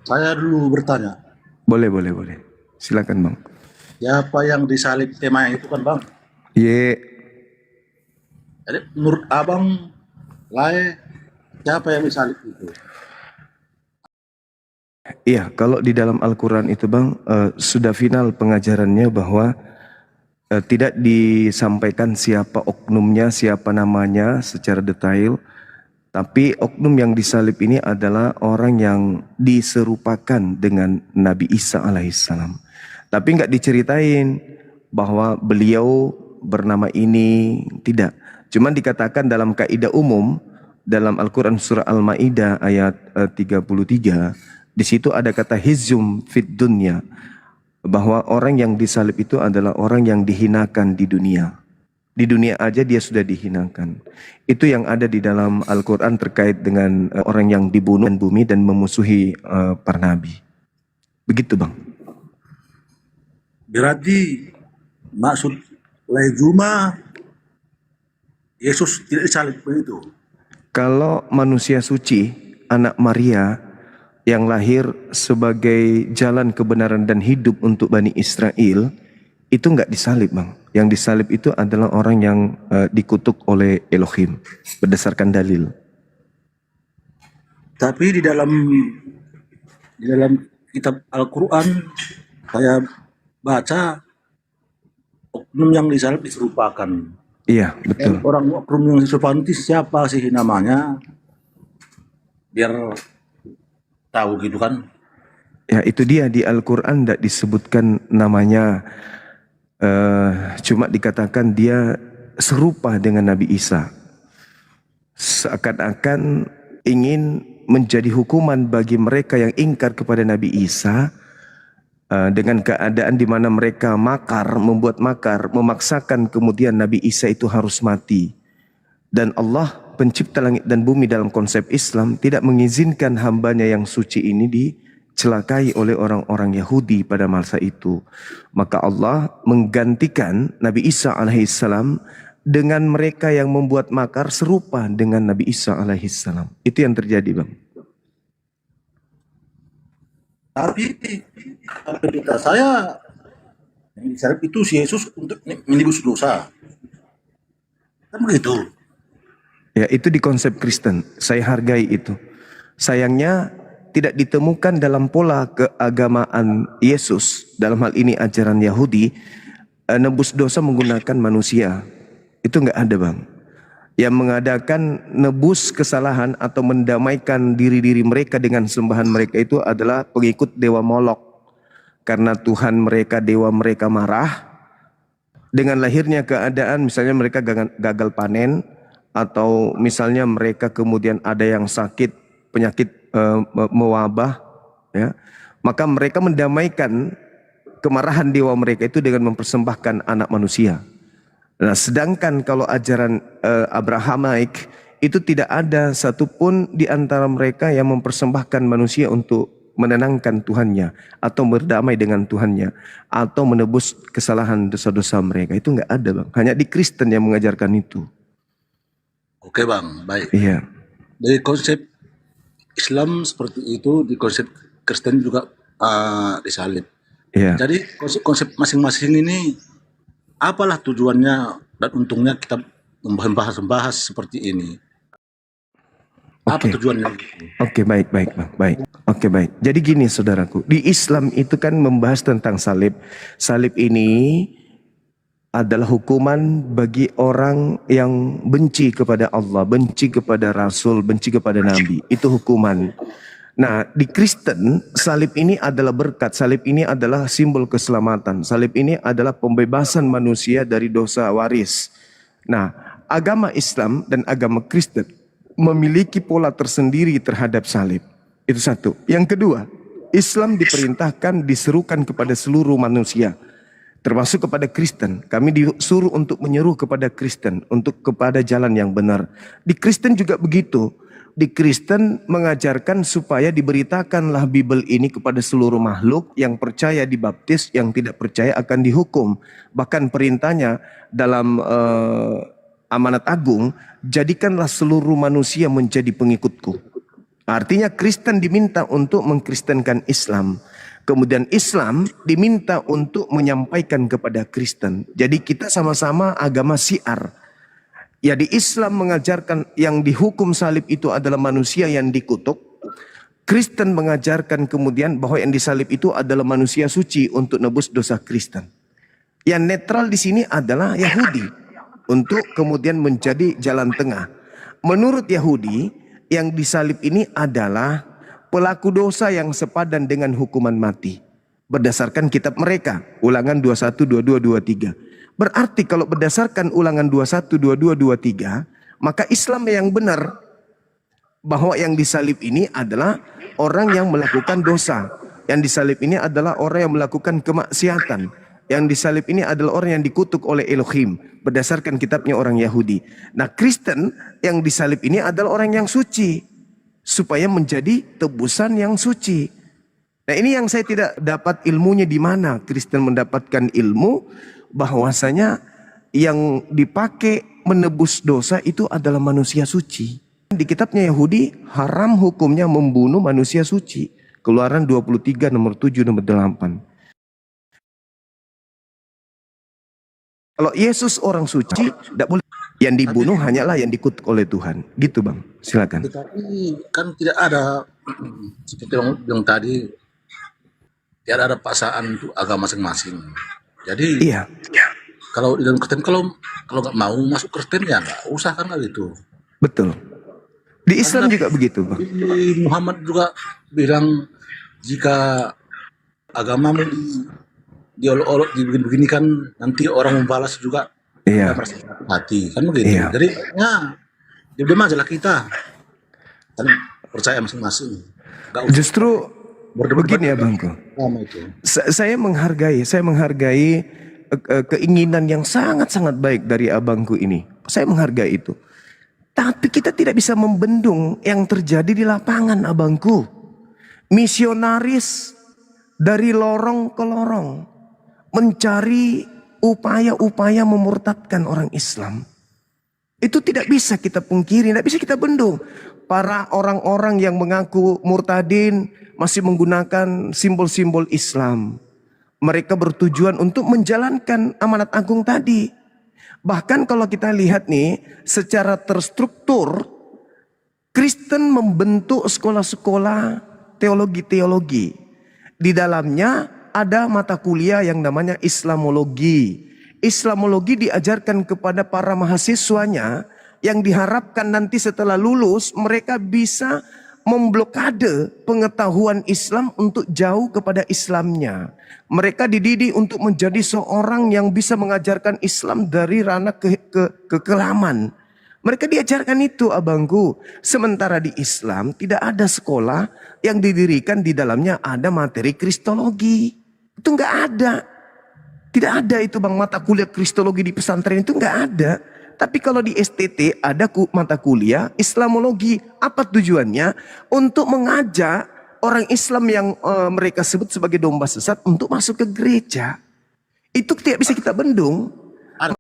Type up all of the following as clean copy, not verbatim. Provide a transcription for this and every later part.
Saya dulu bertanya, Boleh, boleh, boleh. Silakan, Bang. siapa yang disalib temanya itu kan Bang? Ye, Jadi menurut Abang, Lae, siapa yang disalib itu? iya, kalau di dalam Al-Quran itu, Bang, sudah final pengajarannya bahwa tidak disampaikan siapa oknumnya, siapa namanya secara detail, tapi oknum yang disalib ini adalah orang yang diserupakan dengan Nabi Isa alaihissalam. Tapi nggak diceritain bahwa beliau bernama ini, tidak. Cuman dikatakan dalam kaidah umum dalam Al-Quran surah Al-Ma'idah ayat 33, di situ ada kata hizum fid dunya, bahwa orang yang disalib itu adalah orang yang dihinakan di dunia. Di dunia aja dia sudah dihinakan. Itu yang ada di dalam Al-Quran terkait dengan orang yang dibunuh dan bumi dan memusuhi para nabi. Begitu, Bang. Berarti maksud Lae Juma, Yesus tidak disalib begitu. Kalau manusia suci, anak Maria yang lahir sebagai jalan kebenaran dan hidup untuk Bani Israel, itu nggak disalib, Bang. Yang disalib itu adalah orang yang dikutuk oleh Elohim berdasarkan dalil. Tapi di dalam kitab Al-Quran, saya baca oknum yang disalib diserupakan. Iya, betul. Orang oknum yang diserupakan itu siapa sih namanya? Biar tahu gitu kan. Ya, itu dia di Al-Quran tidak disebutkan namanya, cuma dikatakan dia serupa dengan Nabi Isa. Seakan-akan ingin menjadi hukuman bagi mereka yang ingkar kepada Nabi Isa, dengan keadaan di mana mereka membuat makar, memaksakan kemudian Nabi Isa itu harus mati. Dan Allah pencipta langit dan bumi dalam konsep Islam tidak mengizinkan hambanya yang suci ini dicelakai oleh orang-orang Yahudi pada masa itu. Maka Allah menggantikan Nabi Isa alaihissalam dengan mereka yang membuat makar serupa dengan Nabi Isa alaihissalam. Itu yang terjadi, Bang. Tapi berita saya yang disalib itu si Yesus untuk menebus dosa. Kan begitu. Ya, itu di konsep Kristen. Saya hargai itu. Sayangnya tidak ditemukan dalam pola keagamaan Yesus, dalam hal ini ajaran Yahudi, nebus dosa menggunakan manusia. Itu nggak ada, Bang. Yang mengadakan nebus kesalahan atau mendamaikan diri-diri mereka dengan sembahan mereka itu adalah pengikut dewa Molok. Karena Tuhan mereka, dewa mereka marah, dengan lahirnya keadaan misalnya mereka gagal panen, atau misalnya mereka kemudian ada yang sakit, penyakit mewabah, ya, maka mereka mendamaikan kemarahan dewa mereka itu dengan mempersembahkan anak manusia. Nah, sedangkan kalau ajaran Abrahamaik itu tidak ada satupun di antara mereka yang mempersembahkan manusia untuk menenangkan Tuhannya atau berdamai dengan Tuhannya atau menebus kesalahan dosa-dosa mereka. Itu nggak ada, Bang. Hanya di Kristen yang mengajarkan itu. Oke Bang, baik. Iya, Dari konsep Islam seperti itu, di konsep Kristen juga disalib. iya. Jadi konsep masing-masing ini apalah tujuannya dan untungnya kita membahas seperti ini. Apa Oke. tujuannya? Oke, baik, baik, Bang, baik. Oke, baik. Jadi gini, saudaraku, di Islam itu kan membahas tentang salib. Salib ini adalah hukuman bagi orang yang benci kepada Allah, benci kepada Rasul, benci kepada Nabi. Itu hukuman. Nah, di Kristen, salib ini adalah berkat. Salib ini adalah simbol keselamatan. Salib ini adalah pembebasan manusia dari dosa waris. Nah, agama Islam dan agama Kristen memiliki pola tersendiri terhadap salib. Itu satu. Yang kedua, Islam diperintahkan, diserukan kepada seluruh manusia, termasuk kepada Kristen. Kami disuruh untuk menyeru kepada Kristen, untuk kepada jalan yang benar. Di Kristen juga begitu. Di Kristen mengajarkan supaya diberitakanlah Bible ini kepada seluruh makhluk, yang percaya dibaptis, yang tidak percaya akan dihukum. Bahkan perintahnya dalam amanat agung, jadikanlah seluruh manusia menjadi pengikutku. Artinya Kristen diminta untuk mengkristenkan Islam. Kemudian Islam diminta untuk menyampaikan kepada Kristen. Jadi kita sama-sama agama syiar. Ya, di Islam mengajarkan yang dihukum salib itu adalah manusia yang dikutuk. Kristen mengajarkan kemudian bahwa yang disalib itu adalah manusia suci untuk nebus dosa Kristen. Yang netral di sini adalah Yahudi untuk kemudian menjadi jalan tengah. Menurut Yahudi, yang disalib ini adalah pelaku dosa yang sepadan dengan hukuman mati. Berdasarkan kitab mereka, Ulangan 21, 22, 23. Berarti kalau berdasarkan Ulangan 21, 22, 23, maka Islam yang benar bahwa yang disalib ini adalah orang yang melakukan dosa. Yang disalib ini adalah orang yang melakukan kemaksiatan. Yang disalib ini adalah orang yang dikutuk oleh Elohim berdasarkan kitabnya orang Yahudi. Nah, Kristen yang disalib ini adalah orang yang suci supaya menjadi tebusan yang suci. Nah, ini yang saya tidak dapat ilmunya di mana Kristen mendapatkan ilmu bahwasanya yang dipakai menebus dosa itu adalah manusia suci. Di kitabnya Yahudi haram hukumnya membunuh manusia suci. Keluaran 23 nomor 7 nomor 8. Kalau Yesus orang suci, tidak boleh. Yang dibunuh hanyalah yang dikutuk oleh Tuhan. Gitu Bang, silakan. Tetapi kan tidak ada seperti yang tadi, tidak ada paksaan untuk agama masing-masing. Jadi Iya, kalau di dalam Kristen, kalau nggak mau masuk Kristen ya nggak usah kan gitu. betul. Di Islam juga begitu Bang. Di Muhammad juga bilang jika agamamu diolok-olok begini kan nanti orang membalas juga Iya, merasa sakit hati kan begitu. iya. Jadi ya diam aja lah kita kan percaya masing-masing. Nggak usah Justru berdebat begini ya Bangku. sama itu. Saya menghargai keinginan yang sangat-sangat baik dari abangku ini. Saya menghargai itu. Tapi kita tidak bisa membendung yang terjadi di lapangan abangku. Misionaris dari lorong ke lorong mencari upaya-upaya memurtadkan orang Islam. Itu tidak bisa kita pungkiri, tidak bisa kita bendung. Para orang-orang yang mengaku murtadin masih menggunakan simbol-simbol Islam. Mereka bertujuan untuk menjalankan amanat agung tadi. Bahkan kalau kita lihat nih, secara terstruktur, Kristen membentuk sekolah-sekolah teologi-teologi. Di dalamnya ada mata kuliah yang namanya Islamologi. Islamologi diajarkan kepada para mahasiswanya yang diharapkan nanti setelah lulus mereka bisa memblokade pengetahuan Islam untuk jauh kepada Islamnya. Mereka dididik untuk menjadi seorang yang bisa mengajarkan Islam dari ranah kekelaman. Mereka diajarkan itu abangku. Sementara di Islam tidak ada sekolah yang didirikan di dalamnya ada materi kristologi. Itu enggak ada. Tidak ada itu bang mata kuliah kristologi di pesantren itu enggak ada. Tapi kalau di STT ada mata kuliah Islamologi. Apa tujuannya? Untuk mengajak orang Islam yang mereka sebut sebagai domba sesat untuk masuk ke gereja. Itu tidak bisa kita bendung. Ada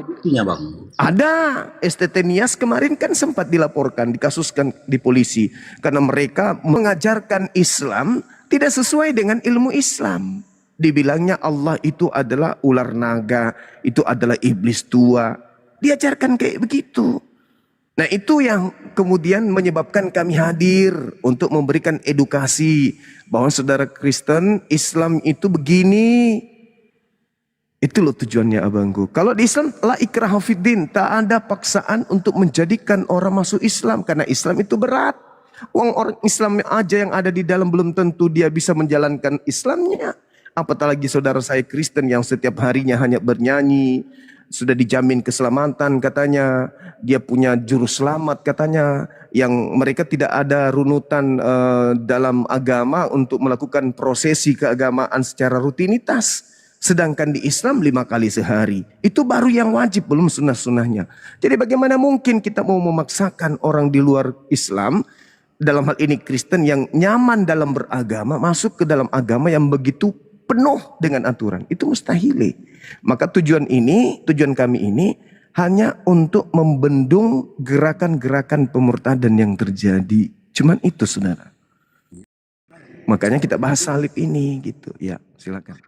buktinya bang. Ada STT Nias kemarin kan sempat dilaporkan, dikasuskan di polisi. Karena mereka mengajarkan Islam tidak sesuai dengan ilmu Islam. Dibilangnya Allah itu adalah ular naga, itu adalah iblis tua. Diajarkan kayak begitu. Nah itu yang kemudian menyebabkan kami hadir untuk memberikan edukasi. Bahwa saudara Kristen, Islam itu begini. Itu loh tujuannya abangku. Kalau di Islam, la ikraha fiddin. Tak ada paksaan untuk menjadikan orang masuk Islam. Karena Islam itu berat. Orang Islam aja yang ada di dalam belum tentu dia bisa menjalankan Islamnya. Apatah lagi saudara saya Kristen yang setiap harinya hanya bernyanyi. Sudah dijamin keselamatan katanya. Dia punya juru selamat katanya. Yang mereka tidak ada runutan dalam agama untuk melakukan prosesi keagamaan secara rutinitas. Sedangkan di Islam 5 kali sehari. Itu baru yang wajib, belum sunnah-sunnahnya. Jadi bagaimana mungkin kita mau memaksakan orang di luar Islam, dalam hal ini Kristen yang nyaman dalam beragama, masuk ke dalam agama yang begitu penuh dengan aturan. Itu mustahil. Maka tujuan kami ini hanya untuk membendung gerakan-gerakan pemurtadan yang terjadi. Cuman itu saudara. Makanya kita bahas salib ini gitu. Ya, silakan.